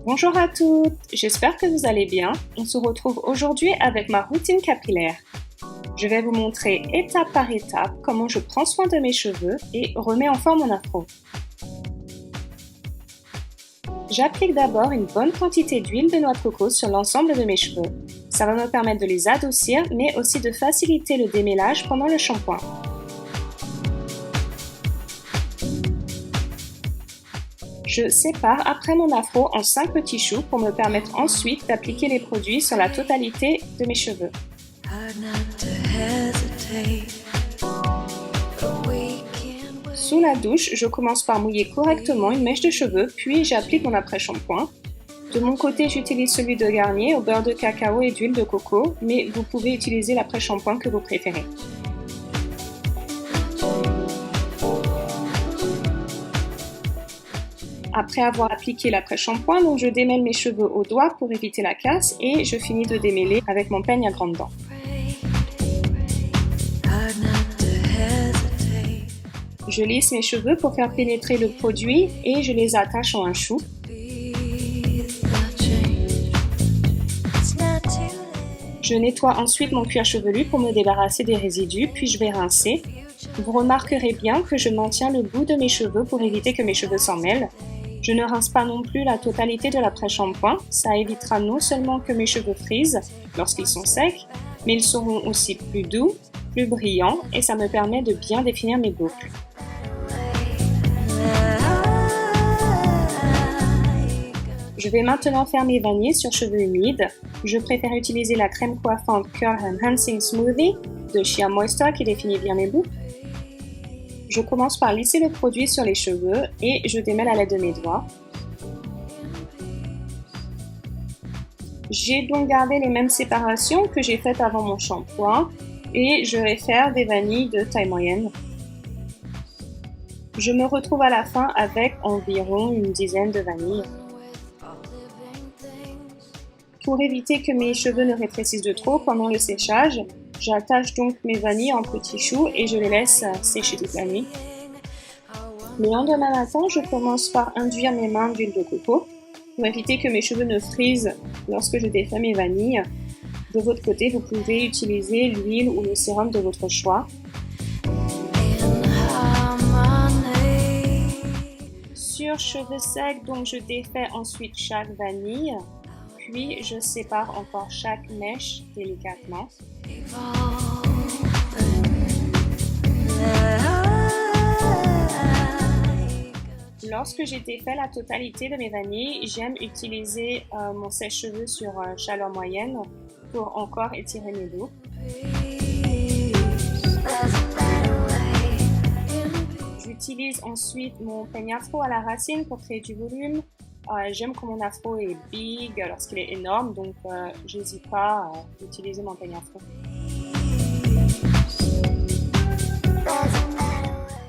Bonjour à toutes, j'espère que vous allez bien. On se retrouve aujourd'hui avec ma routine capillaire. Je vais vous montrer étape par étape comment je prends soin de mes cheveux et remets en forme mon afro. J'applique d'abord une bonne quantité d'huile de noix de coco sur l'ensemble de mes cheveux. Ça va me permettre de les adoucir mais aussi de faciliter le démêlage pendant le shampoing. Je sépare après mon afro en 5 petits choux pour me permettre ensuite d'appliquer les produits sur la totalité de mes cheveux. Sous la douche, je commence par mouiller correctement une mèche de cheveux, puis j'applique mon après-shampoing. De mon côté, j'utilise celui de Garnier au beurre de cacao et d'huile de coco, mais vous pouvez utiliser l'après-shampoing que vous préférez. Après avoir appliqué l'après-shampoing, donc je démêle mes cheveux au doigt pour éviter la casse et je finis de démêler avec mon peigne à grandes dents. Je lisse mes cheveux pour faire pénétrer le produit et je les attache en un chou. Je nettoie ensuite mon cuir chevelu pour me débarrasser des résidus, puis je vais rincer. Vous remarquerez bien que je maintiens le bout de mes cheveux pour éviter que mes cheveux s'en mêlent. Je ne rince pas non plus la totalité de l'après-shampoing, ça évitera non seulement que mes cheveux frisent lorsqu'ils sont secs, mais ils seront aussi plus doux, plus brillants et ça me permet de bien définir mes boucles. Je vais maintenant faire mes vanilles sur cheveux humides. Je préfère utiliser la crème coiffante Curl Enhancing Smoothie de Shea Moisture qui définit bien mes boucles. Je commence par lisser le produit sur les cheveux et je démêle à l'aide de mes doigts. J'ai donc gardé les mêmes séparations que j'ai faites avant mon shampoing et je vais faire des vanilles de taille moyenne. Je me retrouve à la fin avec environ une dizaine de vanilles. Pour éviter que mes cheveux ne rétrécissent de trop pendant le séchage, j'attache donc mes vanilles en petits choux et je les laisse sécher toute la nuit. Le lendemain matin, je commence par induire mes mains d'huile de coco pour éviter que mes cheveux ne frisent lorsque je défais mes vanilles. De votre côté, vous pouvez utiliser l'huile ou le sérum de votre choix. Sur cheveux secs, donc je défais ensuite chaque vanille. Puis je sépare encore chaque mèche délicatement. Lorsque j'ai défait la totalité de mes vanilles, j'aime utiliser mon sèche-cheveux sur chaleur moyenne pour encore étirer mes boucles. J'utilise ensuite mon peigne afro à la racine pour créer du volume. J'aime quand mon afro est big lorsqu'il est énorme, donc j'hésite pas à utiliser mon peigne afro.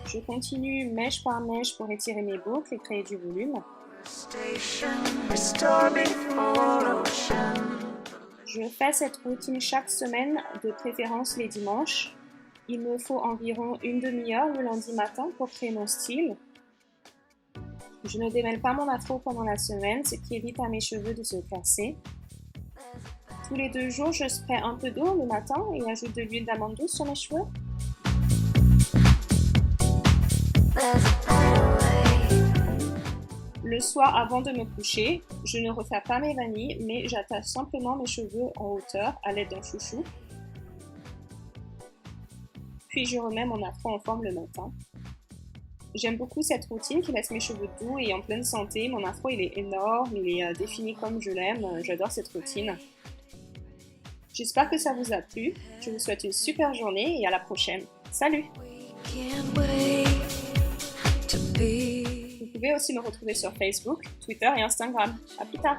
Je continue mèche par mèche pour étirer mes boucles et créer du volume. Je fais cette routine chaque semaine, de préférence les dimanches. Il me faut environ une demi-heure le lundi matin pour créer mon style. Je ne démêle pas mon afro pendant la semaine, ce qui évite à mes cheveux de se casser. Tous les 2 jours, je spraye un peu d'eau le matin et ajoute de l'huile d'amande douce sur mes cheveux. Le soir, avant de me coucher, je ne refais pas mes vanilles, mais j'attache simplement mes cheveux en hauteur à l'aide d'un chouchou. Puis je remets mon afro en forme le matin. J'aime beaucoup cette routine qui laisse mes cheveux doux et en pleine santé. Mon afro, il est énorme, il est défini comme je l'aime. J'adore cette routine. J'espère que ça vous a plu. Je vous souhaite une super journée et à la prochaine. Salut! Vous pouvez aussi me retrouver sur Facebook, Twitter et Instagram. À plus tard!